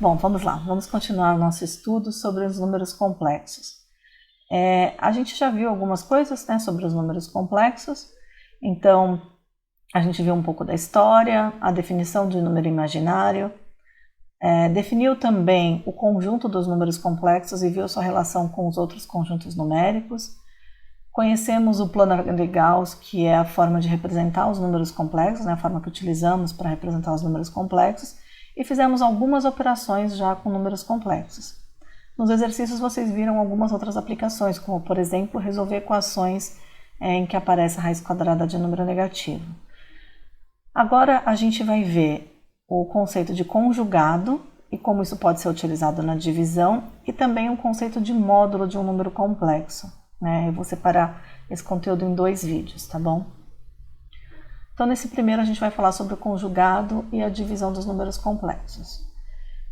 Bom, vamos lá, vamos continuar o nosso estudo sobre os números complexos. A gente já viu algumas coisas, né, sobre os números complexos, então a gente viu um pouco da história, a definição de número imaginário, definiu também o conjunto dos números complexos e viu sua relação com os outros conjuntos numéricos. Conhecemos o plano de Gauss, que é a forma de representar os números complexos, né, a forma que utilizamos para representar os números complexos, e fizemos algumas operações já com números complexos. Nos exercícios vocês viram algumas outras aplicações, como por exemplo, resolver equações em que aparece a raiz quadrada de número negativo. Agora a gente vai ver o conceito de conjugado e como isso pode ser utilizado na divisão, e também o conceito de módulo de um número complexo. Eu vou separar esse conteúdo em 2 vídeos, tá bom? Então, nesse primeiro a gente vai falar sobre o conjugado e a divisão dos números complexos.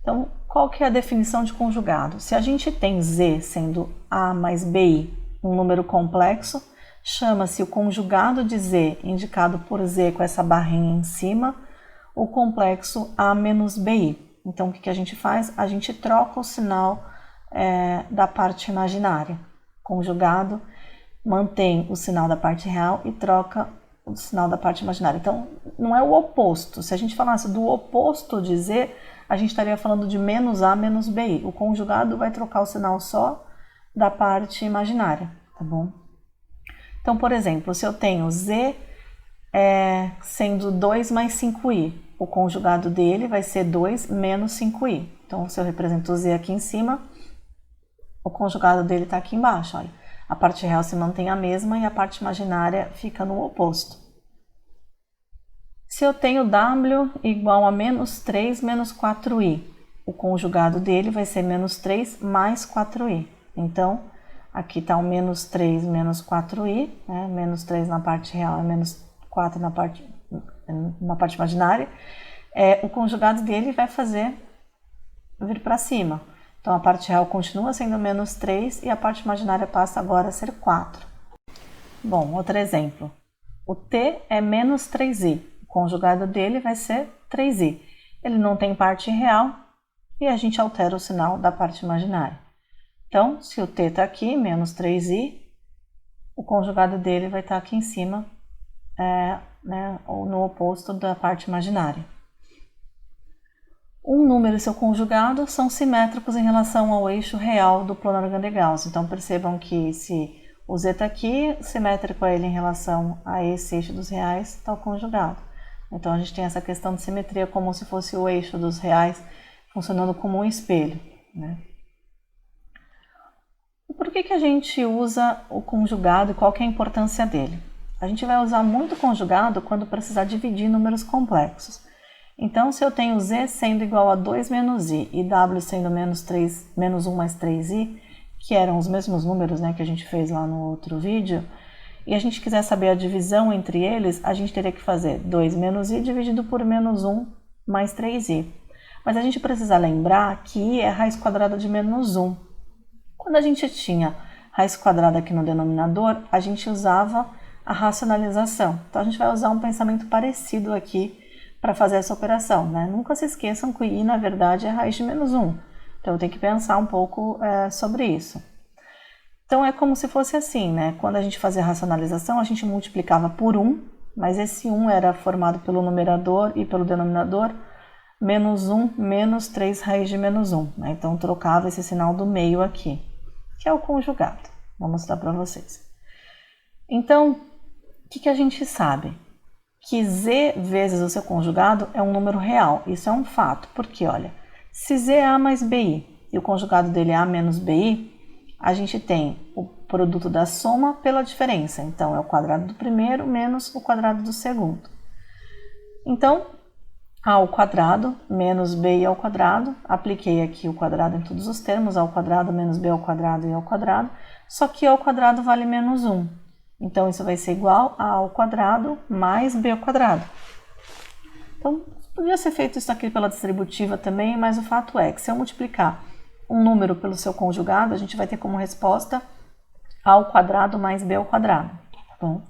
Então, qual que é a definição de conjugado? Se a gente tem z sendo a mais bi, um número complexo, chama-se o conjugado de z, indicado por z com essa barrinha em cima, o complexo a menos bi. Então, o que a gente faz? A gente troca o sinal da parte imaginária. Conjugado mantém o sinal da parte real e troca o sinal da parte imaginária. Então, não é o oposto. Se a gente falasse do oposto de z, a gente estaria falando de menos a menos bi. O conjugado vai trocar o sinal só da parte imaginária, tá bom? Então, por exemplo, se eu tenho z sendo 2 mais 5i, o conjugado dele vai ser 2 menos 5i. Então, se eu represento o z aqui em cima, o conjugado dele está aqui embaixo, olha. A parte real se mantém a mesma e a parte imaginária fica no oposto. Se eu tenho w igual a menos 3 menos 4i, o conjugado dele vai ser menos 3 mais 4i. Então, aqui está o menos 3 menos 4i, né? Menos 3 na parte real e menos 4 na parte imaginária. O conjugado dele vai vir para cima. Então, a parte real continua sendo menos 3 e a parte imaginária passa agora a ser 4. Bom, outro exemplo. O t é menos 3i. O conjugado dele vai ser 3i. Ele não tem parte real e a gente altera o sinal da parte imaginária. Então, se o t está aqui, menos 3i, o conjugado dele vai estar aqui em cima, ou no oposto da parte imaginária. Um número e seu conjugado são simétricos em relação ao eixo real do plano de Gauss. Então, percebam que se o z está aqui, simétrico a ele em relação a esse eixo dos reais, está o conjugado. Então, a gente tem essa questão de simetria como se fosse o eixo dos reais funcionando como um espelho, né? Por que a gente usa o conjugado e qual que é a importância dele? A gente vai usar muito o conjugado quando precisar dividir números complexos. Então, se eu tenho z sendo igual a 2 menos i e w sendo menos 1 mais 3i, que eram os mesmos números, né, que a gente fez lá no outro vídeo, e a gente quiser saber a divisão entre eles, a gente teria que fazer 2 menos i dividido por menos 1 mais 3i. Mas a gente precisa lembrar que i é a raiz quadrada de menos 1. Quando a gente tinha raiz quadrada aqui no denominador, a gente usava a racionalização. Então, a gente vai usar um pensamento parecido aqui para fazer essa operação, né? Nunca se esqueçam que i, na verdade, é a raiz de menos 1. Então, eu tenho que pensar um pouco sobre isso. Então, é como se fosse assim, né? Quando a gente fazia a racionalização, a gente multiplicava por 1, mas esse 1 era formado pelo numerador e pelo denominador, menos 1 menos 3 raiz de menos 1. Né? Então, trocava esse sinal do meio aqui, que é o conjugado. Vou mostrar para vocês. Então, o que a gente sabe? Que z vezes o seu conjugado é um número real. Isso é um fato, porque, olha, se z é a mais bi e o conjugado dele é a menos bi, a gente tem o produto da soma pela diferença. Então, é o quadrado do primeiro menos o quadrado do segundo. Então, a ao quadrado menos b ao quadrado, apliquei aqui o quadrado em todos os termos, a ao quadrado menos b ao quadrado e ao quadrado, só que a ao quadrado vale menos 1. Então, isso vai ser igual a ao quadrado mais b ao quadrado. Então, podia ser feito isso aqui pela distributiva também, mas o fato é que se eu multiplicar um número pelo seu conjugado, a gente vai ter como resposta a ao quadrado mais b ao quadrado. Tá bom?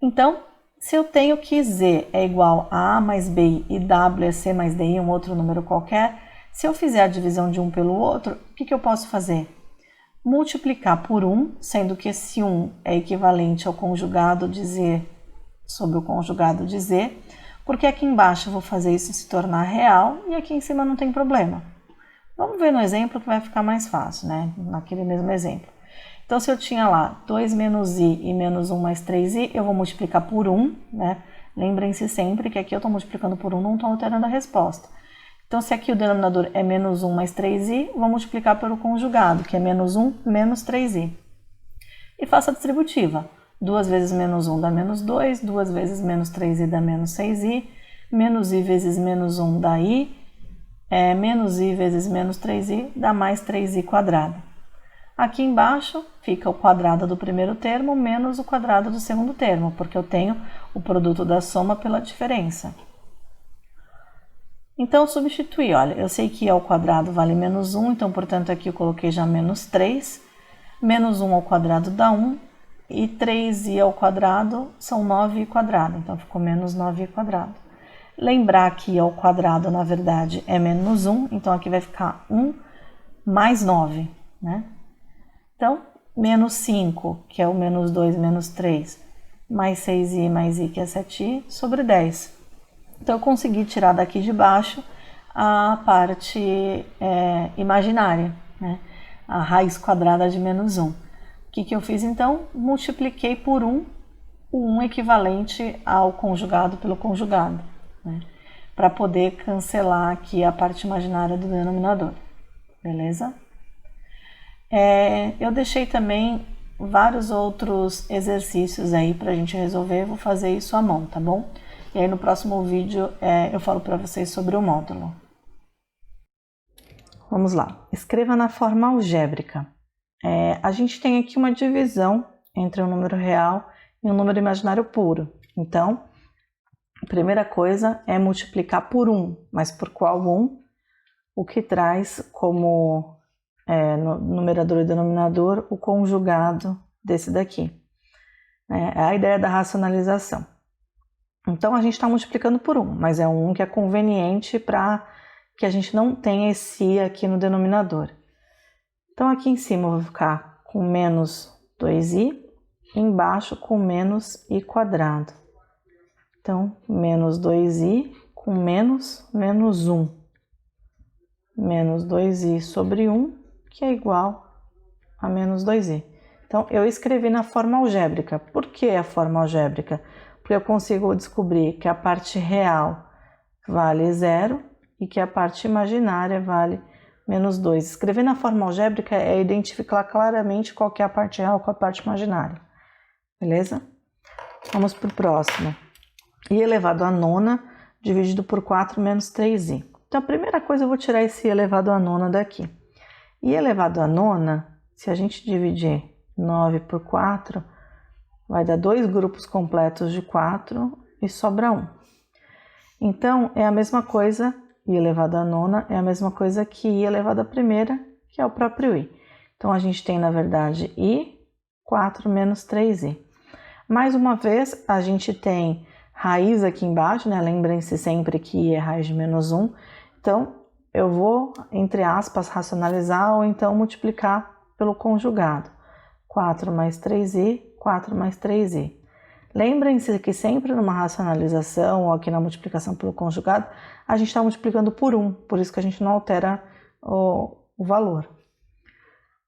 Então, se eu tenho que z é igual a mais b e w é c mais d, um outro número qualquer, Se eu fizer a divisão de um pelo outro, o que eu posso fazer? Multiplicar por 1, sendo que esse 1 é equivalente ao conjugado de Z sobre o conjugado de Z, porque aqui embaixo eu vou fazer isso se tornar real e aqui em cima não tem problema. Vamos ver no exemplo que vai ficar mais fácil, né? Naquele mesmo exemplo. Então, se eu tinha lá 2 menos i e menos 1 mais 3i, eu vou multiplicar por 1, né? Lembrem-se sempre que aqui eu estou multiplicando por 1, não estou alterando a resposta. Então, se aqui o denominador é menos 1 mais 3i, vou multiplicar pelo conjugado, que é menos 1 menos 3i. E faço a distributiva. 2 vezes menos 1 dá menos 2, 2 vezes menos 3i dá menos 6i, menos i vezes menos 1 dá i, menos i vezes menos 3i dá mais 3i quadrado. Aqui embaixo fica o quadrado do primeiro termo menos o quadrado do segundo termo, porque eu tenho o produto da soma pela diferença. Então, substituir, olha, eu sei que i ao quadrado vale menos 1, então, portanto, aqui eu coloquei já menos 3, menos 1 ao quadrado dá 1, e 3i ao quadrado são 9i quadrado, então ficou menos 9i quadrado. Lembrar que i ao quadrado, na verdade, é menos 1, então aqui vai ficar 1 mais 9, né? Então, menos 5, que é o menos 2 menos 3, mais 6i mais i, que é 7i, sobre 10. Então, eu consegui tirar daqui de baixo a parte imaginária, né? A raiz quadrada de menos 1. O que eu fiz, então? Multipliquei por 1, o 1 equivalente ao conjugado pelo conjugado, né? Para poder cancelar aqui a parte imaginária do denominador, beleza? Eu deixei também vários outros exercícios aí para a gente resolver, vou fazer isso à mão, tá bom? E aí no próximo vídeo eu falo para vocês sobre o módulo. Vamos lá, escreva na forma algébrica. A gente tem aqui uma divisão entre um número real e um número imaginário puro. Então, a primeira coisa é multiplicar por 1, mas por qual 1? O que traz como no numerador e denominador o conjugado desse daqui. É a ideia da racionalização. Então, a gente está multiplicando por 1, mas é um 1 que é conveniente para que a gente não tenha esse i aqui no denominador. Então, aqui em cima eu vou ficar com menos 2i, embaixo com menos i quadrado. Então, menos 2i com menos 1. Menos 2i sobre 1, que é igual a menos 2i. Então, eu escrevi na forma algébrica. Por que a forma algébrica? Porque eu consigo descobrir que a parte real vale 0 e que a parte imaginária vale menos 2. Escrever na forma algébrica é identificar claramente qual que é a parte real com a parte imaginária. Beleza? Vamos para o próximo. I elevado a nona dividido por 4 menos 3i. Então, a primeira coisa eu vou tirar esse i elevado a nona daqui. I elevado a nona, se a gente dividir 9 por 4, vai dar 2 grupos completos de 4 e sobra 1. Então, é a mesma coisa, i elevado a nona é a mesma coisa que i elevado a primeira, que é o próprio i. Então, a gente tem, na verdade, i 4 menos 3i. Mais uma vez, a gente tem raiz aqui embaixo, né? Lembrem-se sempre que i é raiz de menos 1. Então, eu vou, entre aspas, racionalizar ou então multiplicar pelo conjugado. 4 mais 3i, 4 mais 3i. Lembrem-se que sempre numa racionalização ou aqui na multiplicação pelo conjugado, a gente está multiplicando por 1, por isso que a gente não altera o valor.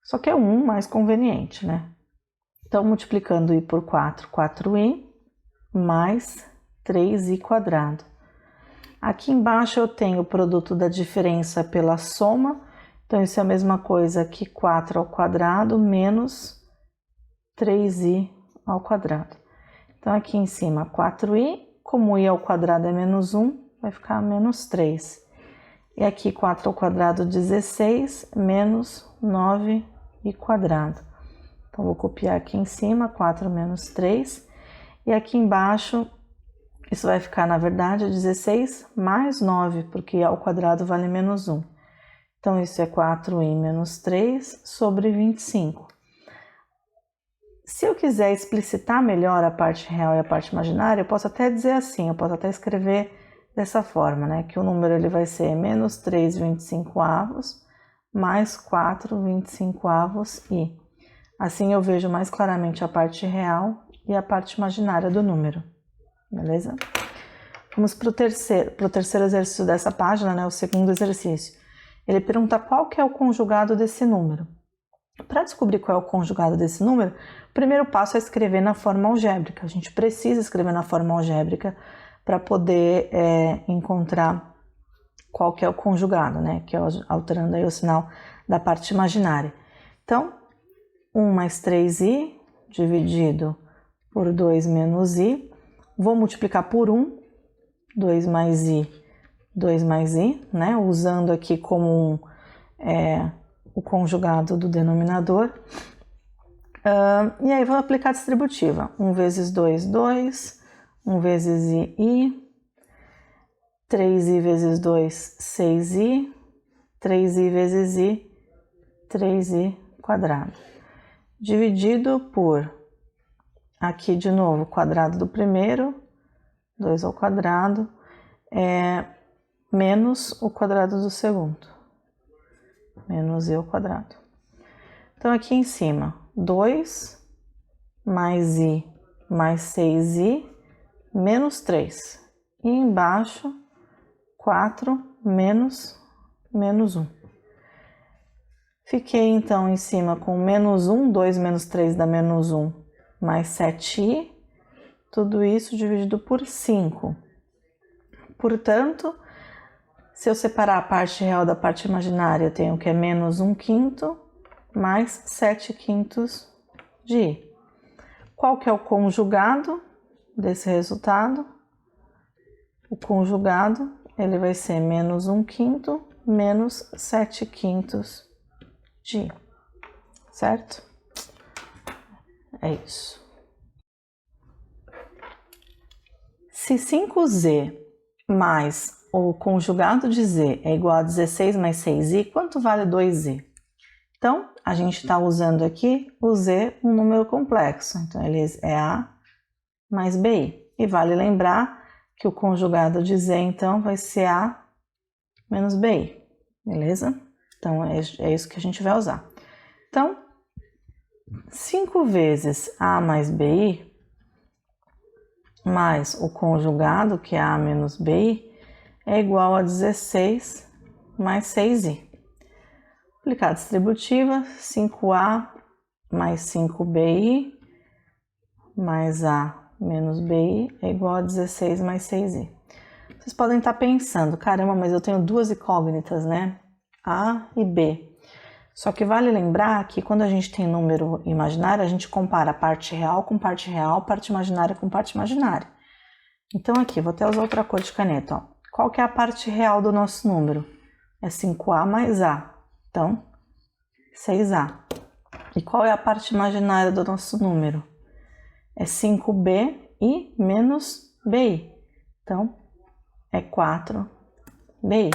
Só que é 1 mais conveniente, né? Então, multiplicando i por 4, 4i, mais 3i quadrado. Aqui embaixo eu tenho o produto da diferença pela soma, então isso é a mesma coisa que 4 ao quadrado menos 3i ao quadrado. Então aqui em cima 4i, como i ao quadrado é menos 1, vai ficar menos 3. E aqui 4 ao quadrado 16 menos 9i quadrado. Então vou copiar aqui em cima 4 menos 3 e aqui embaixo isso vai ficar, na verdade, 16 mais 9, porque i ao quadrado vale menos 1. Então, isso é 4i menos 3 sobre 25. Se eu quiser explicitar melhor a parte real e a parte imaginária, eu posso até dizer assim, eu posso até escrever dessa forma, né? Que o número ele vai ser menos 3/25 mais 4/25 e. Assim eu vejo mais claramente a parte real e a parte imaginária do número, beleza? Vamos para o terceiro exercício dessa página, né? O segundo exercício. Ele pergunta qual que é o conjugado desse número. Para descobrir qual é o conjugado desse número, o primeiro passo é escrever na forma algébrica. A gente precisa escrever na forma algébrica para poder encontrar qual que é o conjugado, né? Que é alterando aí o sinal da parte imaginária. Então, 1 mais 3i dividido por 2 menos i. Vou multiplicar por 1, 2 mais i, né? Usando aqui como o conjugado do denominador. E aí vou aplicar a distributiva. 1 vezes 2, 2. 1 vezes i. 3i vezes 2, 6i. 3i vezes i, 3i quadrado. Dividido por, aqui de novo, quadrado do primeiro, 2 ao quadrado, menos o quadrado do segundo, menos i ao quadrado. Então, aqui em cima, 2 mais i mais 6i menos 3. E embaixo, 4 menos 1. Fiquei, então, em cima com menos 1, 2 menos 3 dá menos 1, mais 7i, tudo isso dividido por 5. Portanto, se eu separar a parte real da parte imaginária, eu tenho que é menos 1/5 mais 7/5 de i. Qual que é o conjugado desse resultado? O conjugado, ele vai ser menos 1/5 menos 7/5 de i, certo? É isso. Se 5z mais o conjugado de z é igual a 16 mais 6i, quanto vale 2z? Então, a gente está usando aqui o z, um número complexo. Então, ele é a mais bi. E vale lembrar que o conjugado de z, então, vai ser a menos bi. Beleza? Então, é isso que a gente vai usar. Então, 5 vezes a mais bi mais o conjugado, que é a menos bi, é igual a 16 mais 6i. Aplicar a distributiva, 5a mais 5bi mais a menos bi é igual a 16 mais 6i. Vocês podem estar pensando, caramba, mas eu tenho duas incógnitas, né? A e B. Só que vale lembrar que quando a gente tem número imaginário, a gente compara parte real com parte real, parte imaginária com parte imaginária. Então aqui, vou até usar outra cor de caneta, ó. Qual que é a parte real do nosso número? É 5a mais a. Então, 6a. E qual é a parte imaginária do nosso número? É 5b e menos bi. Então, é 4bi.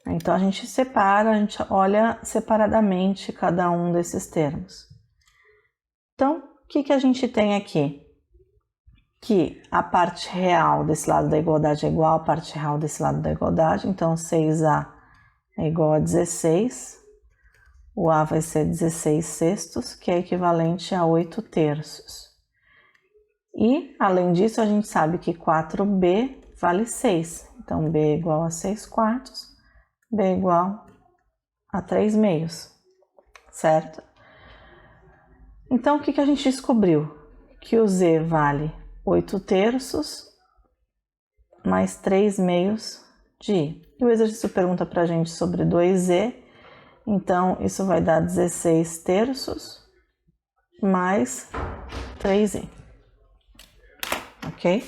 Então, a gente separa, a gente olha separadamente cada um desses termos. Então, o que a gente tem aqui? Que a parte real desse lado da igualdade é igual à parte real desse lado da igualdade. Então, 6a é igual a 16. O a vai ser 16 sextos, que é equivalente a 8 terços. E, além disso, a gente sabe que 4b vale 6. Então, b é igual a 6 quartos. B é igual a 3 meios, certo? Então, o que a gente descobriu? Que o z vale 8 terços mais 3 meios de i. E o exercício pergunta para a gente sobre 2z, então isso vai dar 16 terços mais 3i, ok?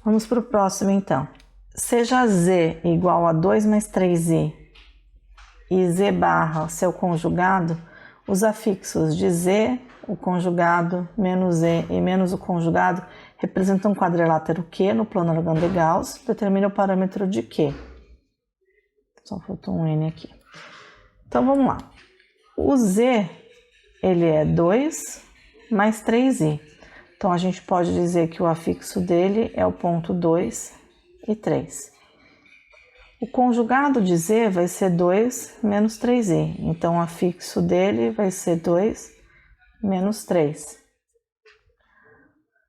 Vamos para o próximo, então. Seja z igual a 2 mais 3i e z barra seu conjugado, os afixos de z, o conjugado, menos e e menos o conjugado representam um quadrilátero Q no plano Argand de Gauss, determina o parâmetro de Q. Só faltou um N aqui. Então, vamos lá. O z, ele é 2 mais 3i. Então, a gente pode dizer que o afixo dele é o ponto 2 e 3. O conjugado de z vai ser 2 menos 3i. Então, o afixo dele vai ser 2 menos 3.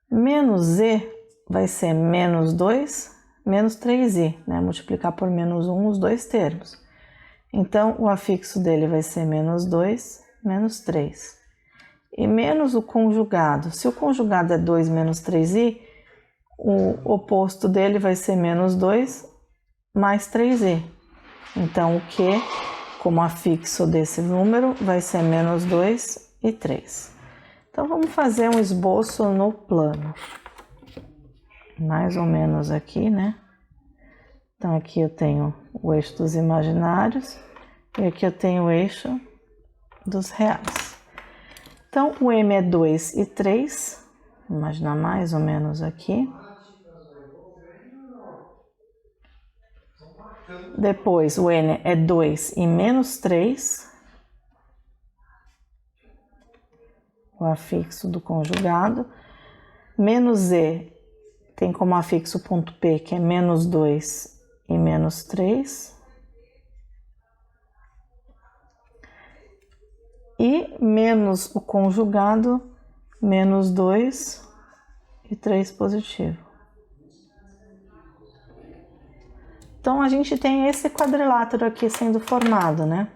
Menos z vai ser menos 2 menos 3i, né? Multiplicar por menos 1 os dois termos. Então, o afixo dele vai ser menos 2 menos 3. E menos o conjugado. Se o conjugado é 2 menos 3i, o oposto dele vai ser menos 2 mais 3i. Então, o Q, como afixo desse número, vai ser menos 2 e 3. Então, vamos fazer um esboço no plano. Mais ou menos aqui, né? Então, aqui eu tenho o eixo dos imaginários e aqui eu tenho o eixo dos reais. Então, o M é 2 e 3, vou imaginar mais ou menos aqui. Depois, o N é 2 e menos 3, o afixo do conjugado. Menos Z tem como afixo o ponto P, que é menos 2 e menos 3. E menos o conjugado, menos 2 e 3 positivo. Então, a gente tem esse quadrilátero aqui sendo formado, né?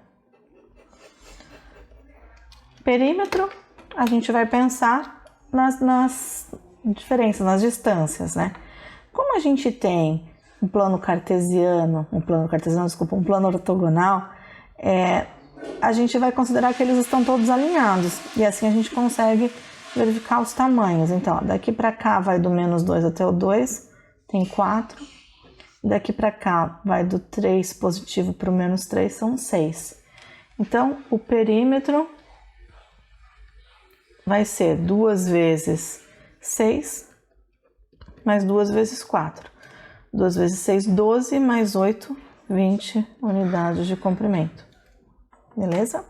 Perímetro, a gente vai pensar nas diferenças, nas distâncias, né? Como a gente tem um plano ortogonal, a gente vai considerar que eles estão todos alinhados, e assim a gente consegue verificar os tamanhos. Então, ó, daqui para cá vai do menos 2 até o 2, tem 4. Daqui para cá vai do 3 positivo para o menos 3, são 6. Então, o perímetro vai ser 2 vezes 6, mais 2 vezes 4. 2 vezes 6, 12, mais 8, 20 unidades de comprimento. Beleza?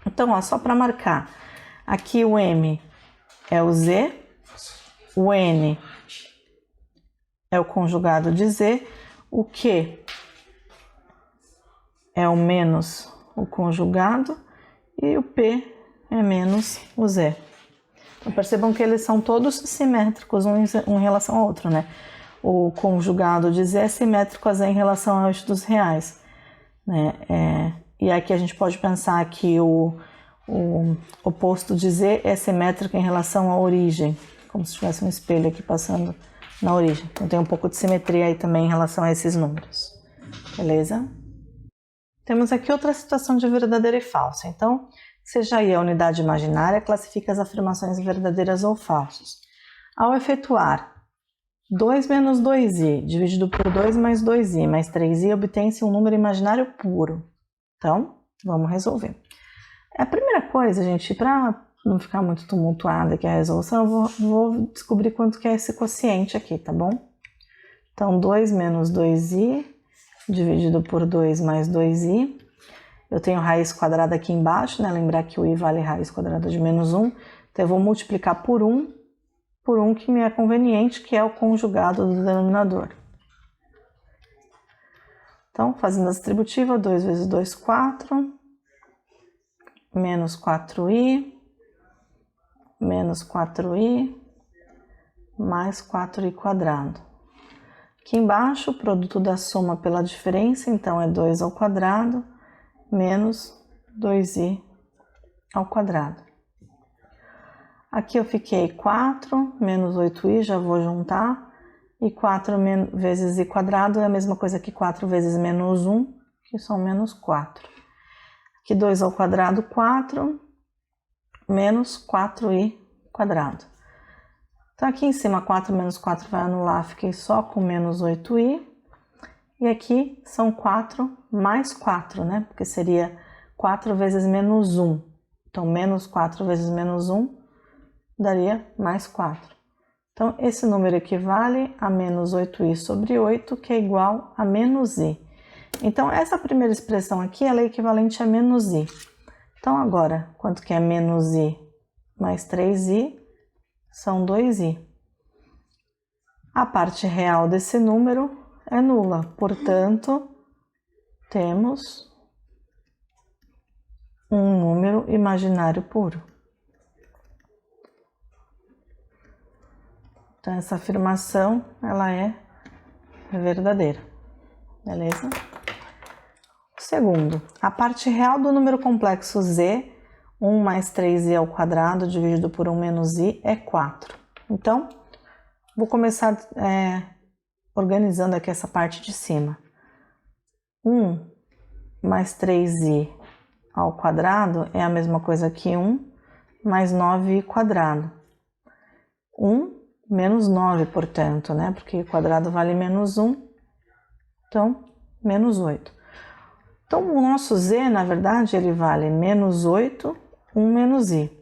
Então, ó, só para marcar, aqui o M é o Z, o N é o conjugado de Z, o Q é o menos o conjugado e o P é menos o Z. Então, percebam que eles são todos simétricos um em relação ao outro, né? O conjugado de Z é simétrico a Z em relação ao eixo dos reais, né? E aqui a gente pode pensar que o oposto de Z é simétrico em relação à origem, como se tivesse um espelho aqui passando na origem. Então tem um pouco de simetria aí também em relação a esses números. Beleza? Temos aqui outra situação de verdadeira e falsa. Então, seja aí a unidade imaginária, classifica as afirmações verdadeiras ou falsas. Ao efetuar 2 menos 2i dividido por 2 mais 2i mais 3i, obtém-se um número imaginário puro. Então, vamos resolver. A primeira coisa, gente, para não ficar muito tumultuada aqui a resolução, eu vou descobrir quanto que é esse quociente aqui, tá bom? Então, 2 menos 2i dividido por 2 mais 2i. Eu tenho raiz quadrada aqui embaixo, né? Lembrar que o i vale raiz quadrada de menos 1. Então, eu vou multiplicar por 1 que me é conveniente, que é o conjugado do denominador. Então, fazendo a distributiva, 2 vezes 2, 4, menos 4i, menos 4i, mais 4i quadrado. Aqui embaixo, o produto da soma pela diferença, então é 2 ao quadrado, menos 2i ao quadrado. Aqui eu fiquei 4, menos 8i, já vou juntar. E 4 vezes i quadrado é a mesma coisa que 4 vezes menos 1, que são menos 4. Aqui 2 ao quadrado, 4, menos 4i quadrado. Então, aqui em cima, 4 menos 4 vai anular, fiquei só com menos 8i. E aqui são 4 mais 4, né? Porque seria 4 vezes menos 1. Então, menos 4 vezes menos 1 daria mais 4. Então, esse número equivale a menos 8i sobre 8, que é igual a menos i. Então, essa primeira expressão aqui, ela é equivalente a menos i. Então, agora, quanto que é menos i mais 3i? são 2i. A parte real desse número é nula, portanto, temos um número imaginário puro. Então, essa afirmação, ela é verdadeira, beleza? Segundo, a parte real do número complexo z, 1 mais 3i ao quadrado dividido por 1 menos i, é 4. Então, vou começar organizando aqui essa parte de cima. 1 mais 3i ao quadrado é a mesma coisa que 1 mais 9i quadrado. 1 menos 9, portanto, né? Porque o quadrado vale menos 1, então, menos 8. Então, o nosso z, na verdade, ele vale menos 8, 1 menos i.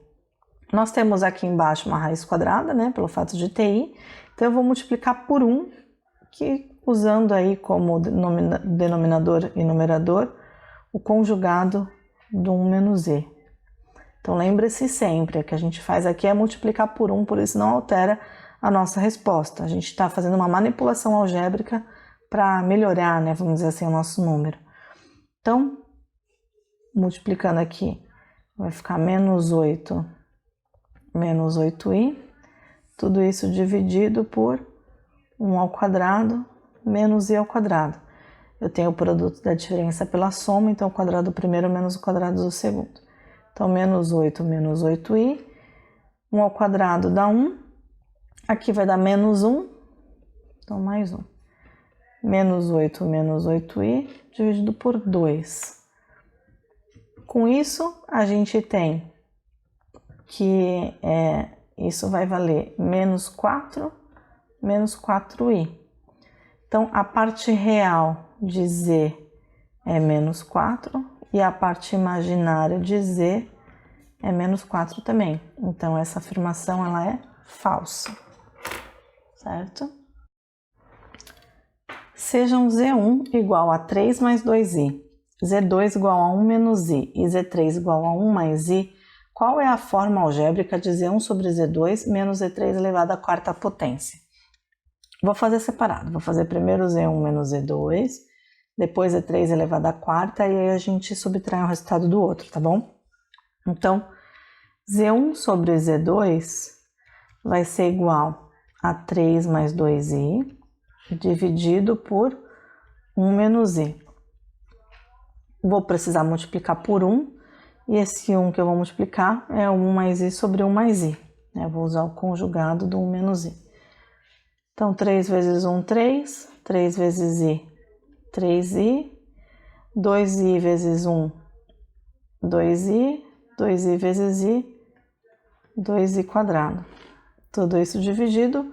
Nós temos aqui embaixo uma raiz quadrada, né? Pelo fato de ter i. Então, eu vou multiplicar por 1, que usando aí como denominador e numerador, o conjugado do 1 menos i. Então, lembre-se sempre, que a gente faz aqui é multiplicar por 1, por isso não altera a nossa resposta. A gente está fazendo uma manipulação algébrica para melhorar, né, vamos dizer assim, o nosso número. Então, multiplicando aqui, vai ficar menos 8, menos 8i, tudo isso dividido por 1 ao quadrado, menos i ao quadrado. Eu tenho o produto da diferença pela soma, então o quadrado do primeiro menos o quadrado do segundo. Então, menos 8, menos 8i, 1 ao quadrado dá 1, aqui vai dar menos 1, então mais 1. Menos 8, menos 8i, dividido por 2. Com isso, a gente tem que isso vai valer menos 4, menos 4i. Então, a parte real de z é menos 4 e a parte imaginária de z é menos 4 também. Então, essa afirmação ela é falsa, certo? Sejam z1 igual a 3 mais 2i, z2 igual a 1 menos i e z3 igual a 1 mais i, qual é a forma algébrica de z1 sobre z2 menos z3 elevado à quarta potência? Vou fazer separado, vou fazer primeiro z1 menos z2, depois z3 elevado à quarta e aí a gente subtrai o resultado do outro, tá bom? Então, z1 sobre z2 vai ser igual a 3 mais 2i dividido por 1 menos i. Vou precisar multiplicar por 1, e esse 1 que eu vou multiplicar é 1 mais i sobre 1 mais i. Eu vou usar o conjugado do 1 menos i. Então, 3 vezes 1, 3. 3 vezes i, 3i. 2i vezes 1, 2i. 2i vezes i, 2i quadrado. Tudo isso dividido.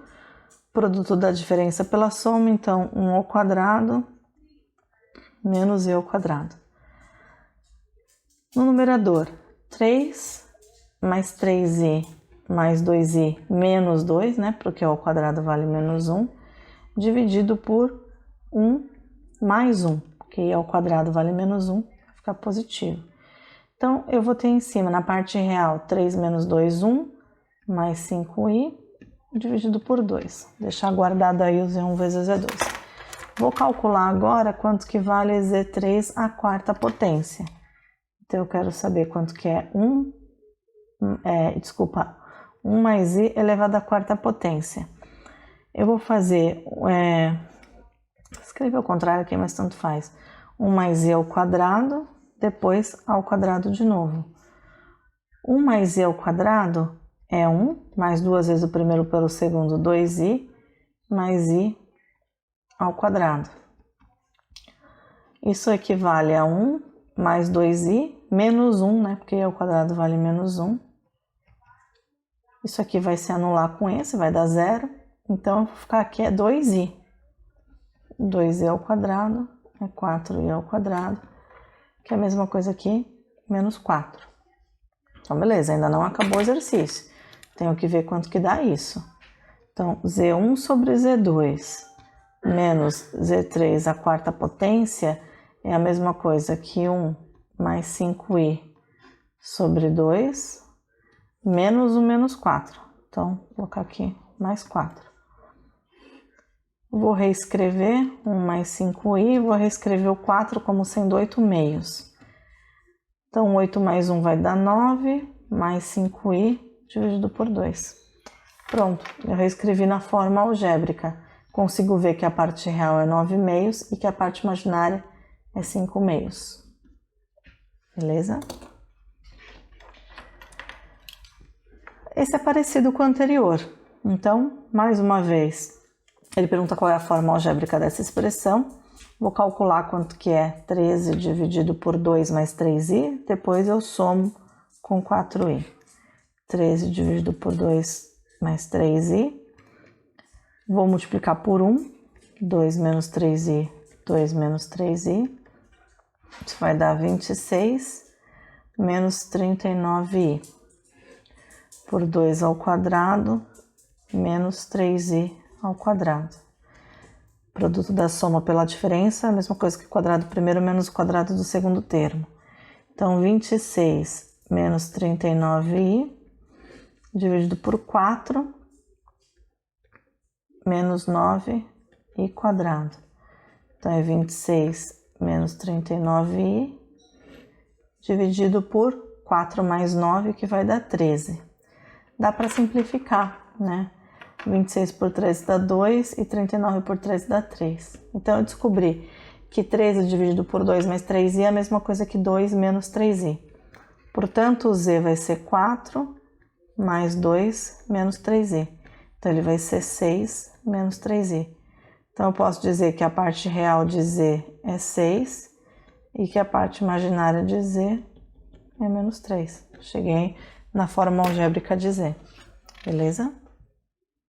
Produto da diferença pela soma, então 1 ao quadrado menos i ao quadrado. No numerador, 3 mais 3i mais 2i menos 2, né? Porque o ao quadrado vale menos 1, dividido por 1 mais 1, porque i ao quadrado vale menos 1, vai ficar positivo. Então, eu vou ter em cima, na parte real, 3 menos 2, 1, mais 5i, dividido por 2. Deixar guardado aí o z1 vezes z2. Vou calcular agora quanto que vale z3 à quarta potência. Então, eu quero saber quanto que é 1 mais i elevado à quarta potência. Eu vou fazer, escrever ao contrário aqui, mas tanto faz. 1 mais i ao quadrado, depois ao quadrado de novo. 1 mais i ao quadrado é 1, mais 2 vezes o primeiro pelo segundo, 2i, mais i ao quadrado. Isso equivale a 1 mais 2i, menos 1, né? Porque i ao quadrado vale menos 1. Isso aqui vai se anular com esse, vai dar 0. Então, eu vou ficar aqui é 2i. 2i ao quadrado é 4i ao quadrado, que é a mesma coisa aqui, menos 4. Então, beleza, ainda não acabou o exercício. Tenho que ver quanto que dá isso. Então, z1 sobre z2 menos z3 à quarta potência é a mesma coisa que 1 mais 5i sobre 2 menos o menos 4. Então, vou colocar aqui mais 4. Vou reescrever 1 mais 5i, vou reescrever o 4 como sendo 8 meios. Então, 8 mais 1 vai dar 9, mais 5i dividido por 2. Pronto, eu reescrevi na forma algébrica. Consigo ver que a parte real é 9 meios e que a parte imaginária é 5 meios. Beleza? Esse é parecido com o anterior. Então, mais uma vez, ele pergunta qual é a forma algébrica dessa expressão. Vou calcular quanto que é 13 dividido por 2 mais 3i. Depois eu somo com 4i. 13 dividido por 2 mais 3i. Vou multiplicar por 1. 2 menos 3i, 2 menos 3i. Isso vai dar 26 menos 39i. Por 2 ao quadrado, menos 3i ao quadrado. Produto da soma pela diferença, a mesma coisa que o quadrado do primeiro menos o quadrado do segundo termo. Então, 26 menos 39i, dividido por 4, menos 9i quadrado. Então, é 26 menos 39i, dividido por 4 mais 9, que vai dar 13. Dá para simplificar, né? 26 por 3 dá 2 e 39 por 3 dá 3. Então, eu descobri que 13 dividido por 2 mais 3i é a mesma coisa que 2 menos 3i. Portanto, o z vai ser 4 mais 2 menos 3i. Então, ele vai ser 6 menos 3i. Então, eu posso dizer que a parte real de z é 6 e que a parte imaginária de z é menos 3. Cheguei na forma algébrica de z. Beleza?